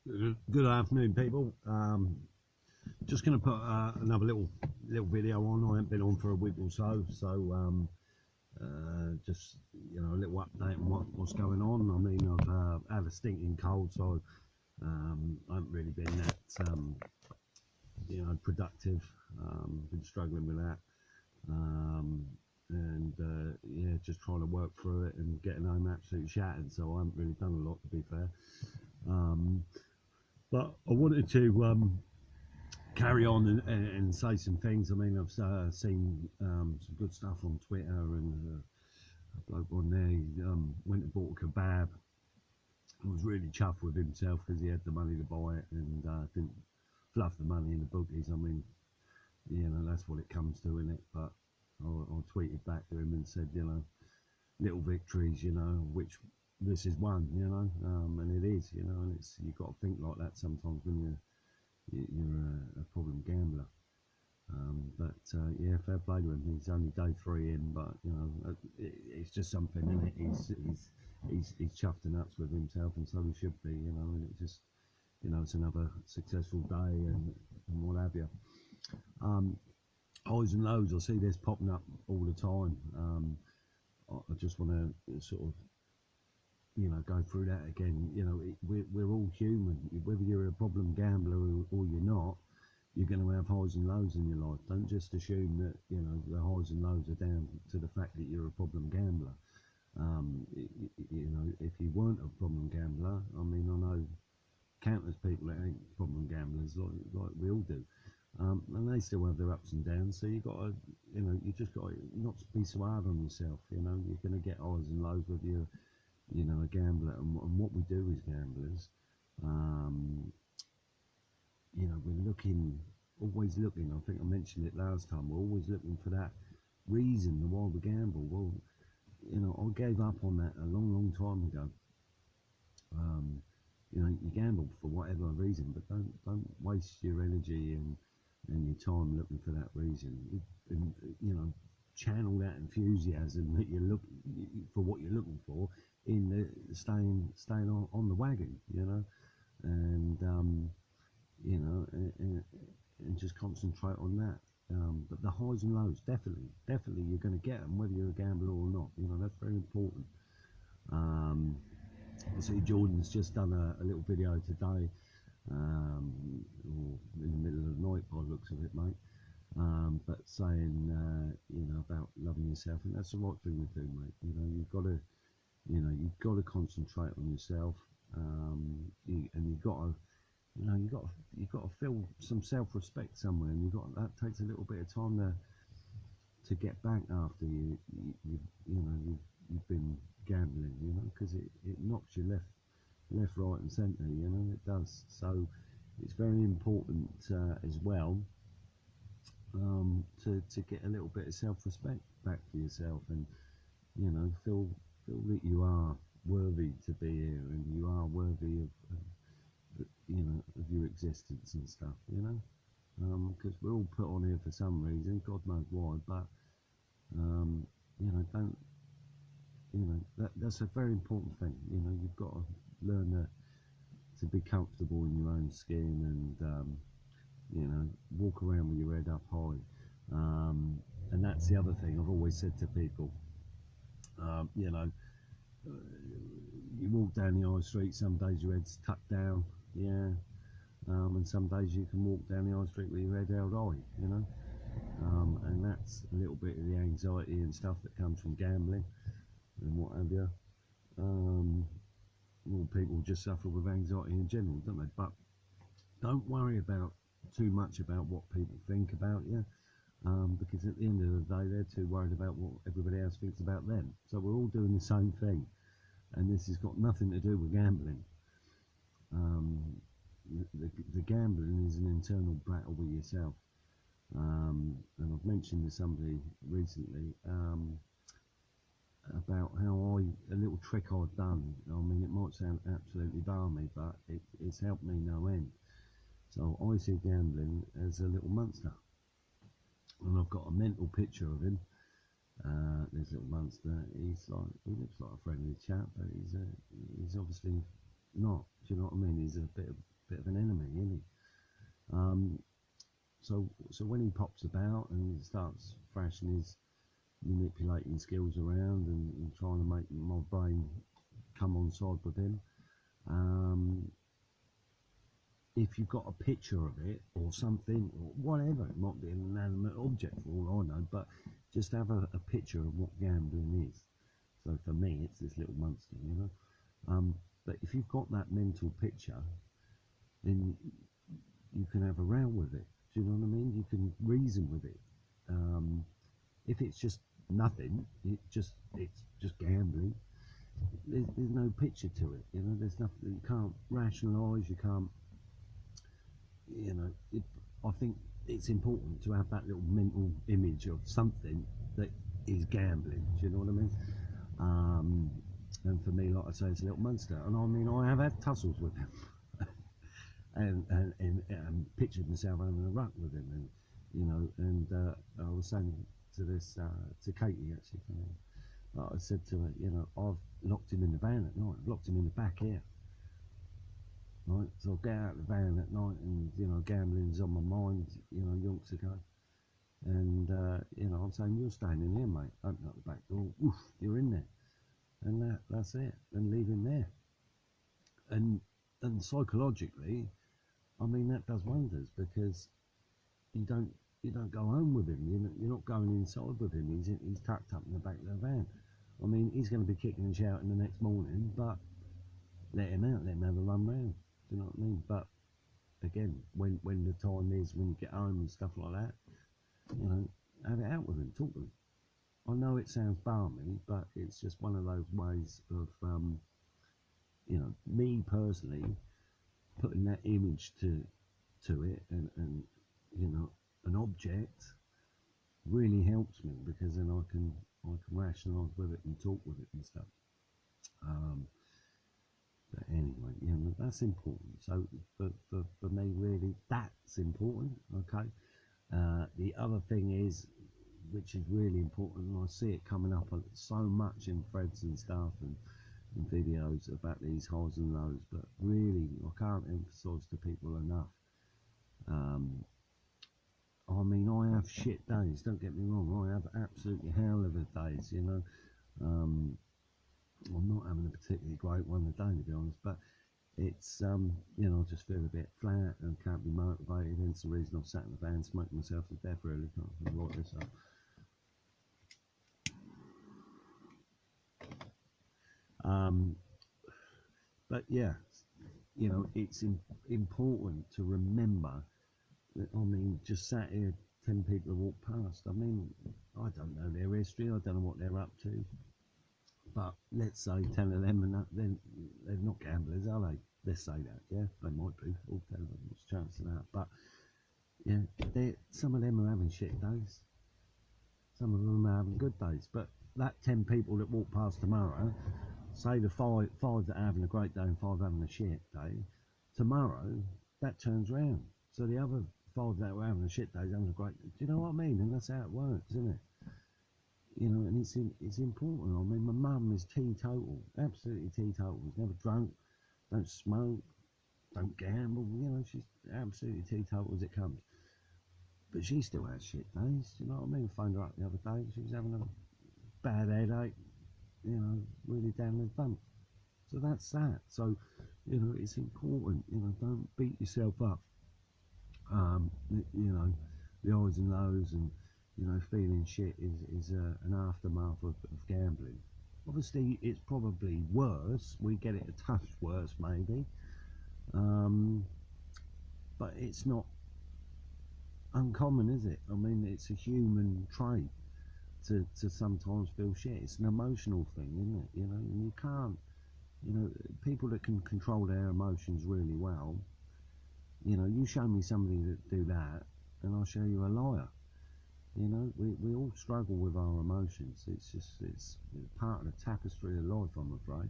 Good afternoon, people. Just going to put another little video on. I haven't been on for a week or so, just a little update on what's going on. I mean, I've had a stinking cold, so I haven't really been that productive. Been struggling with that, and yeah, just trying to work through it and getting home absolutely shattered. So I haven't really done a lot, to be fair. But I wanted to carry on and say some things. I mean, I've seen some good stuff on Twitter, and a bloke on there went and bought a kebab. I was really chuffed with himself because he had the money to buy it and didn't fluff the money in the bookies. I mean, that's what it comes to, innit? But I tweeted back to him and said, little victories, which this is one, and it is, and you've got to think like that sometimes when you're a problem gambler. Yeah, fair play to him. He's only day 3 in, but it's just something, isn't it? He's chuffed and nuts with himself, and so he should be, and it just, it's another successful day and what have you. Highs and lows, I see this popping up all the time. I just want to sort of go through that again. We're all human. Whether you're a problem gambler or you're not, you're going to have highs and lows in your life. Don't just assume that the highs and lows are down to the fact that you're a problem gambler. If you weren't a problem gambler, I mean, I know countless people that ain't problem gamblers, like we all do, and they still have their ups and downs. So you got to, you just got to not be so hard on yourself. You're going to get highs and lows with you. A gambler, and what we do as gamblers, we're always looking. I think I mentioned it last time. We're always looking for that reason why we gamble. Well, I gave up on that a long time ago. You gamble for whatever reason, but don't waste your energy and your time looking for that reason. Channel that enthusiasm that you're looking for, what you're looking for, in the staying on the wagon, and and just concentrate on that. But the highs and lows, definitely you're going to get them, whether you're a gambler or not. That's very important. I see Jordan's just done a little video today, or in the middle of the night by the looks of it, mate. But saying, about loving yourself, and that's the right thing to do, mate. You've got to concentrate on yourself, and you've got to, you've got to feel some self-respect somewhere, and that takes a little bit of time to get back after you've been gambling, because it knocks you left, right, and centre, it does. So it's very important as well, to get a little bit of self-respect back for yourself, and feel that you are worthy to be here, and you are worthy of your existence and stuff, because we're all put on here for some reason, God knows why, but don't, that's a very important thing. You've got to learn to be comfortable in your own skin, and walk around with your head up high. And that's the other thing I've always said to people. You walk down the high street, some days your head's tucked down, and some days you can walk down the high street with your head held high, and that's a little bit of the anxiety and stuff that comes from gambling and what have you. Well, people just suffer with anxiety in general, don't they? But don't worry too much about what people think about you, because at the end of the day, they're too worried about what everybody else thinks about them. So we're all doing the same thing, and this has got nothing to do with gambling. The gambling is an internal battle with yourself, and I've mentioned to somebody recently about how a little trick I've done. I mean, it might sound absolutely balmy, but it's helped me no end. So I see gambling as a little monster, and I've got a mental picture of him. This little monster, he looks like a friendly chap, but he's obviously not. Do you know what I mean? He's a bit of bit of an enemy, isn't he? Um, so when he pops about and starts thrashing his manipulating skills around and trying to make my brain come on side with him, um, if you've got a picture of it or something or whatever, it might be an inanimate object for all I know, but just have a picture of what gambling is. So for me, it's this little monster, you know. But if you've got that mental picture, then you can have a row with it. Do you know what I mean? You can reason with it. If it's just nothing, it's just gambling. There's no picture to it. You know, there's nothing. You can't rationalise. You can't. You know, I think it's important to have that little mental image of something that is gambling. Do you know what I mean? And for me, like I say, it's a little monster. And I mean, I have had tussles with him, and pictured myself having a ruck with him, and you know, and I was saying to this to Katie actually, I said to her, you know, I've locked him in the van at night. I've locked him in the back here. Right, so I'll get out of the van at night, and you know, gambling's on my mind, you know, yonks ago, and you know, I'm saying, you're staying in here, mate. Open up the back door, oof, you're in there, and that's it, and leave him there, and psychologically, I mean, that does wonders, because you don't go home with him, you're not going inside with him. He's tucked up in the back of the van. I mean, he's going to be kicking and shouting the next morning, but let him out, let him have a run round. Do you know what I mean? But again, when the time is, when you get home and stuff like that, you know, have it out with him, talk to him. I know it sounds balmy, but it's just one of those ways of, you know, me personally putting that image to it, and you know, an object really helps me, because then I can rationalise with it and talk with it and stuff. But anyway, you know, that's important. So for me, really, that's important. Okay. The other thing is, which is really important, and I see it coming up so much in threads and stuff, and videos about these highs and lows, but really, I can't emphasise to people enough. I mean, I have shit days, don't get me wrong. I have absolutely hell of a days, you know. I'm not having a particularly great one today, to be honest, but it's, you know, I just feel a bit flat and can't be motivated. Hence the reason I've sat in the van smoking myself to death, really. Can't light this up. But yeah, you know, it's important to remember that, I mean, just sat here, 10 people have walked past. I mean, I don't know their history, I don't know what they're up to, but let's say 10 of them, and they're not gamblers, are they? Let's say that, yeah, they might be, all 10 of them, what's the chance of that? But yeah, some of them are having shit days, some of them are having good days, but that 10 people that walk past tomorrow, say the five that are having a great day and 5 having a shit day, tomorrow that turns round. So the other 5 that were having a shit day is having a great day. Do you know what I mean? And that's how it works, isn't it? You know, and it's important. I mean, my mum is teetotal, absolutely teetotal. She's never drunk, don't smoke, don't gamble. You know, she's absolutely teetotal as it comes. But she still has shit days. You know what I mean? I phoned her up the other day. She was having a bad headache. You know, really down in the dumps. So that's that. So, you know, it's important. You know, don't beat yourself up. You know, the highs and lows, and you know, feeling shit is an aftermath of gambling. Obviously, it's probably worse. We get it a touch worse, maybe, but it's not uncommon, is it? I mean, it's a human trait to sometimes feel shit. It's an emotional thing, isn't it? You know, and you can't. You know, people that can control their emotions really well. You know, you show me somebody that do that, and I'll show you a liar. You know, we all struggle with our emotions. It's part of the tapestry of life, I'm afraid.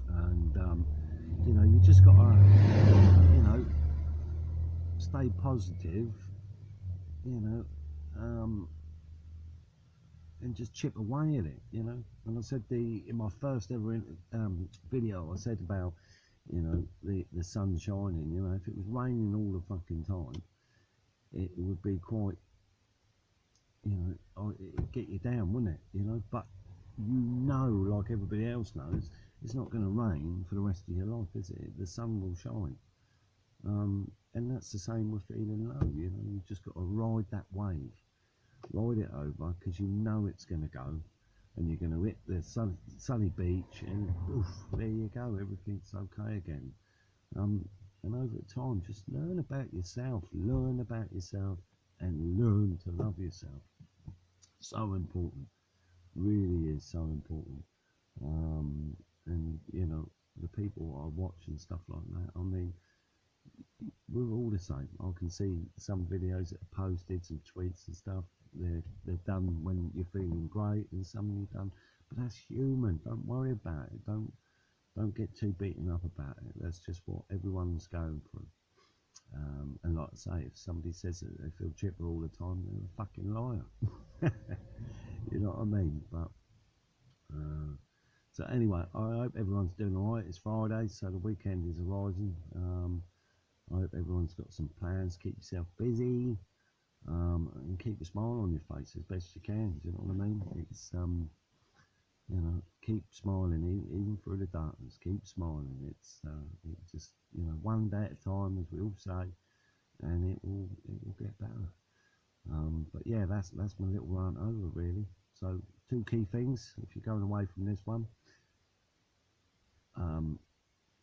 And you know, you just got to, you know, stay positive. You know, and just chip away at it. You know, and I said in my first ever video, I said about, You know, the sun shining. You know, if it was raining all the fucking time, it would be quite, you know, it'd get you down, wouldn't it? You know, but you know, like everybody else knows, it's not going to rain for the rest of your life, is it? The sun will shine. And that's the same with feeling low. You know, you just got to ride that wave, ride it over, because you know it's going to go, and you're going to hit the sunny beach, and oof, there you go, everything's okay again. And over time, just learn about yourself, and learn to love yourself. So important, really is so important. And you know, the people I watch and stuff like that. I mean, we're all the same. I can see some videos that are posted, some tweets and stuff. They're done when you're feeling great, and some you've done. But that's human. Don't worry about it. Don't get too beaten up about it. That's just what everyone's going through. And like I say, if somebody says that they feel chipper all the time, they're a fucking liar. You know what I mean? But so anyway, I hope everyone's doing all right. It's Friday, so the weekend is arising. I hope everyone's got some plans. Keep yourself busy, and keep a smile on your face as best you can. Do you know what I mean? It's you know, keep smiling even through the darkness. Keep smiling. It's just, you know, one day at a time, as we all say, and it will get better. But yeah, that's my little rant over really. So two key things if you're going away from this one.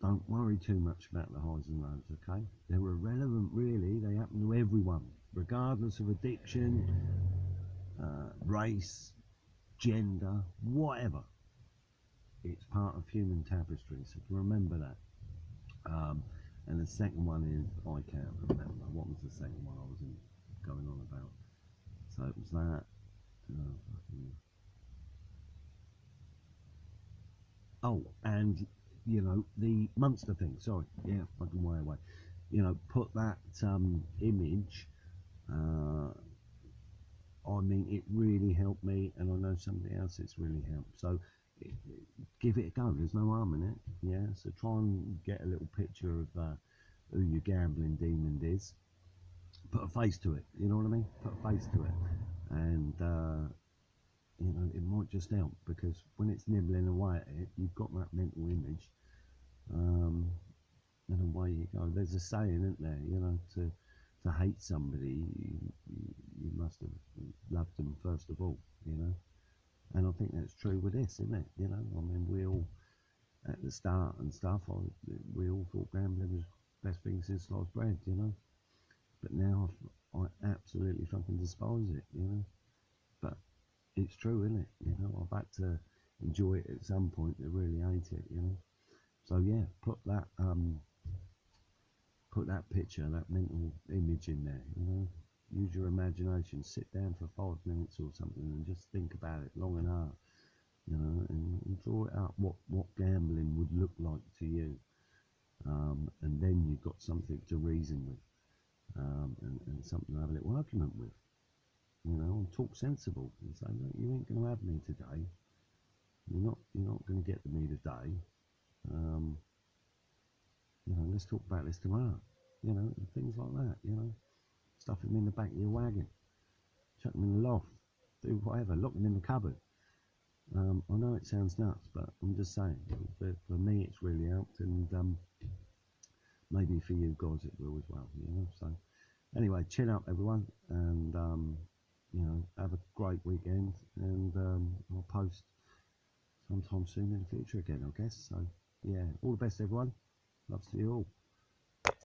Don't worry too much about the highs and lows, okay? They're irrelevant really. They happen to everyone, regardless of addiction, race, gender, whatever. It's part of human tapestry, so remember that. And the second one is, I can't remember. What was the second one I was going on about? So it was that. Oh, and you know, the Munster thing. Sorry, yeah, fucking way away. You know, put that image. Uh, I mean, it really helped me, and I know somebody else it's really helped. So give it a go. There's no harm in it. Yeah. So try and get a little picture of who your gambling demon is. Put a face to it. You know what I mean? Put a face to it, and you know, it might just help, because when it's nibbling away at it, you've got that mental image, um, and away you go. There's a saying, isn't there? You know, to hate somebody, you must have loved them first of all. You know, and I think that's true with this, isn't it? You know, I mean, we all at the start and stuff, we all thought gambling was the best thing since sliced bread. You know, but now I absolutely fucking despise it. You know, but it's true, isn't it? You know, I've had to enjoy it at some point to really hate it, you know. So yeah, put that picture, that mental image in there, you know. Use your imagination, sit down for 5 minutes or something and just think about it long and hard, you know, and draw it up what gambling would look like to you. And then you've got something to reason with, and something to have a little argument with, you know, and talk sensible and say, look, you ain't going to have me today. You're not going to get to me today. Um, you know, let's talk about this tomorrow. You know, and things like that. You know, stuff them in the back of your wagon, chuck them in the loft, do whatever, lock them in the cupboard. I know it sounds nuts, but I'm just saying. For me, it's really helped, and maybe for you guys it will as well. You know, so anyway, chill out, everyone, and you know, have a great weekend, and I'll post sometime soon in the future again, I guess. So yeah, all the best, everyone. Loves to you all.